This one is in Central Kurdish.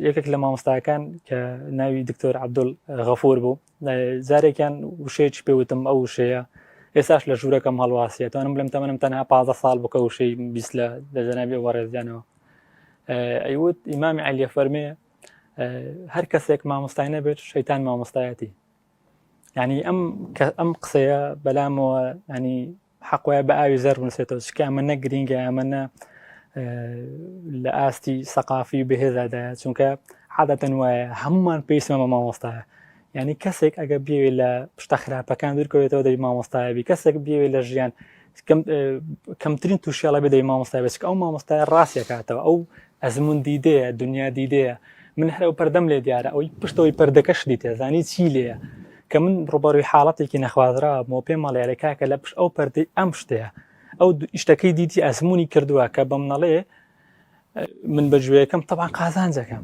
یەکێک لە مامۆستاکان کە ناوی دکتۆر عەبدولغەفور بوو جارێکیان وشەیەکی پێوتم ئەو وشەیە ئێستاش لە ژوورەکەم هەڵواسیە توانم بڵێم تەمەنم تەنها 15 ساڵ بکە وشەی 20 لە جەنابی ئەوە ڕێزیانەوە ئەیوت ئیمامی عەلیە فەرمێ هەر کەسێک مامۆستای نەبێت شەیتان مامۆستایەتی یعنی ئەم قسەیە بەلامەوە ینی حەق وایە بە ئاوی زەر بنووسێتەوە چکە ئەمە نە گرینگە ئەمە نە لە ئاستی سەقافی بەهێزادایە چونکە عادەتەن وایە هەمومان پێویستمە مامۆستایە یعنی کەسێک ئەگە بێوێ لە پشتە خراپەکان دوورکەوێتەوە دەبی مامۆستایەبی کەسێک بێوێ لە ژیان کەمترین تووشیاڵە بێ مامۆستای بچکە ئەو مامۆستای ڕاستیەکاتەوە ئەو ئەزمون دیدەیە دنیا دیدەیە من هەر ئەو پەردەم لێ دیارە ئەوی پشتەوەی پەردەکەش دیتێ زانی چی لێیە کە من ڕوبەڕووی حاڵەتێکی نەخوازراوە پێم مەڵێ کاکە لە پشت ئەو پەردەی ئەم شتەیە ئەو شتەکەی دیتی ئەزمموی کردووە کە بەم نەڵێ من بەگوێیەکەم تەبان قازانجەکەم